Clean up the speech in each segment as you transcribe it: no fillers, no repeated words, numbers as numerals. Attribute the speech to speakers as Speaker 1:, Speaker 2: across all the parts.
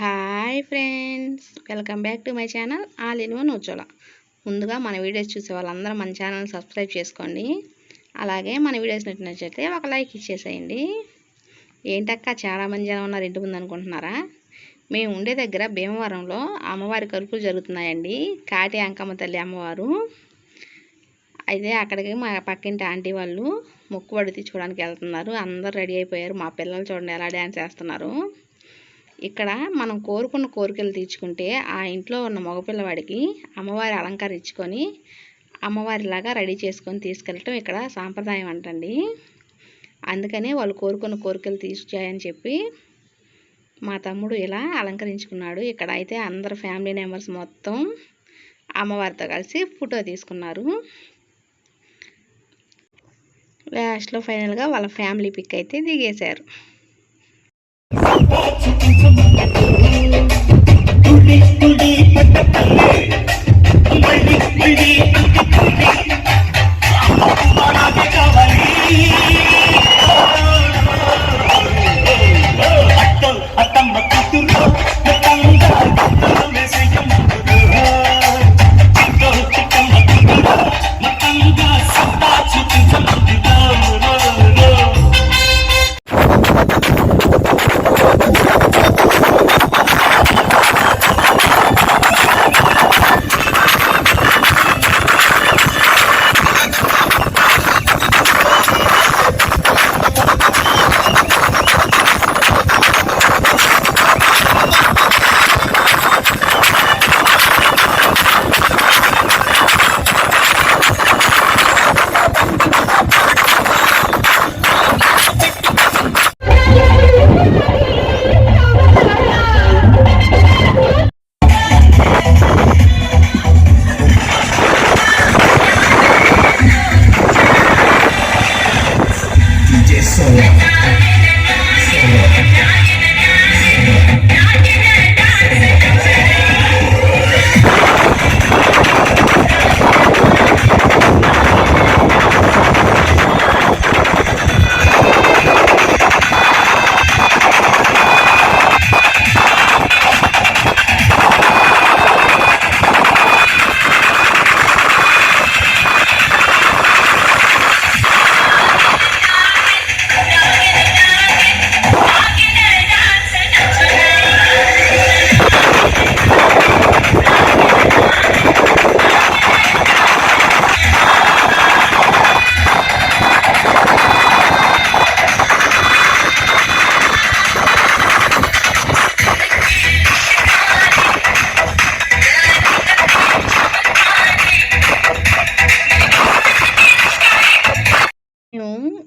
Speaker 1: Hi friends, welcome back to my channel all in one Ujwala. ముందుగా మన videos చూసే వాళ్ళందరూ మన ఛానల్ సబ్స్క్రైబ్ చేసుకోండి. అలాగే మన వీడియోస్ నచ్చినట్లయితే ఒక లైక్ ఇచ్చేసేయండి. ఏంటక్క చాలామంది జనం ఉన్నారు ఇంటి ముందు అనుకుంటున్నారా? మేము ఉండే దగ్గర భీమవరంలో అమ్మవారి కరుపులు జరుగుతున్నాయండి. కాటి అంకమ్మ తల్లి అమ్మవారు. అయితే అక్కడికి మా పక్కింటి ఆంటీ వాళ్ళు మొక్కుబడి తీసుకోవడానికి వెళ్తున్నారు. అందరూ రెడీ అయిపోయారు. మా పిల్లలు చూడండి ఎలా డ్యాన్స్ చేస్తున్నారు. ఇక్కడ మనం కోరుకున్న కోరికలు తీర్చుకుంటే ఆ ఇంట్లో ఉన్న మగపిల్లవాడికి అమ్మవారి అలంకరించుకొని అమ్మవారిలాగా రెడీ చేసుకొని తీసుకెళ్ళటం ఇక్కడ సాంప్రదాయం అంటండి. అందుకనే వాళ్ళు కోరుకున్న కోరికలు తీర్చాయని చెప్పి మా తమ్ముడు ఇలా అలంకరించుకున్నాడు. ఇక్కడ అయితే అందరు ఫ్యామిలీ మెంబర్స్ మొత్తం అమ్మవారితో కలిసి ఫోటో తీసుకున్నారు. లాస్ట్లో ఫైనల్గా వాళ్ళ ఫ్యామిలీ పిక్ అయితే దిగేశారు.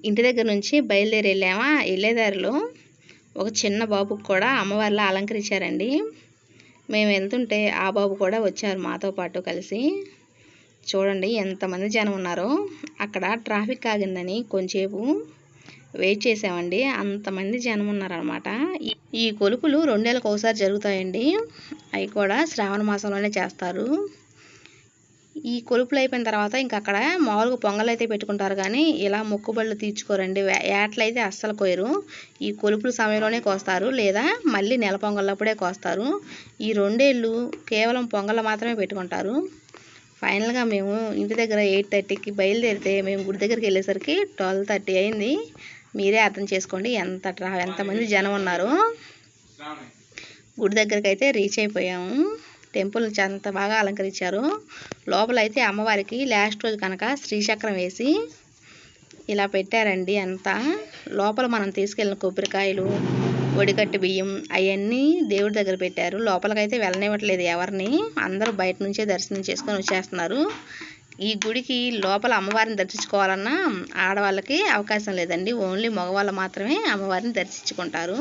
Speaker 1: ఇంటి దగ్గర నుంచి బయలుదేరి వెళ్ళామా. వెళ్ళేదారిలో ఒక చిన్న బాబుకు కూడా అమ్మవారిలా అలంకరించారండి. మేము వెళ్తుంటే ఆ బాబు కూడా వచ్చారు మాతో పాటు కలిసి. చూడండి ఎంతమంది జనం ఉన్నారో. అక్కడ ట్రాఫిక్ ఆగిందని కొంచెంసేపు వెయిట్ చేసామండి. అంతమంది జనం ఉన్నారనమాట. ఈ కొలుపులు 2 నెలలకు ఒకసారి జరుగుతాయండి. అవి కూడా శ్రావణ మాసంలోనే చేస్తారు. ఈ కొలుపులు అయిపోయిన తర్వాత ఇంకా అక్కడ మామూలుగా పొంగల్ అయితే పెట్టుకుంటారు, కానీ ఇలా మొక్కుబళ్ళు తీర్చుకోరండి. ఏటలు అయితే అస్సలు కోయరు. ఈ కొలుపుల సమయంలోనే కోస్తారు, లేదా మళ్ళీ నెల పొంగళ్ళప్పుడే కోస్తారు. ఈ 2 ఏళ్ళు కేవలం పొంగల్ మాత్రమే పెట్టుకుంటారు. ఫైనల్గా మేము ఇంటి దగ్గర 8:30కి బయలుదేరితే మేము గుడి దగ్గరికి వెళ్ళేసరికి 12:30 అయింది. మీరే అర్థం చేసుకోండి ఎంతమంది జనం ఉన్నారు. గుడి దగ్గరికి అయితే రీచ్ అయిపోయాము. టెంపుల్ అంత బాగా అలంకరించారు. లోపల అయితే అమ్మవారికి లాస్ట్ రోజు కనుక శ్రీచక్రం వేసి ఇలా పెట్టారండి. అంతా లోపల మనం తీసుకెళ్ళిన కొబ్బరికాయలు, ఒడికట్టి బియ్యం అవన్నీ దేవుడి దగ్గర పెట్టారు. లోపలికైతే వెళ్ళనివ్వట్లేదు ఎవరిని. అందరూ బయట నుంచే దర్శనం చేసుకొని వచ్చేస్తున్నారు. ఈ గుడికి లోపల అమ్మవారిని దర్శించుకోవాలన్నా ఆడవాళ్ళకి అవకాశం లేదండి. ఓన్లీ మగవాళ్ళు మాత్రమే అమ్మవారిని దర్శించుకుంటారు.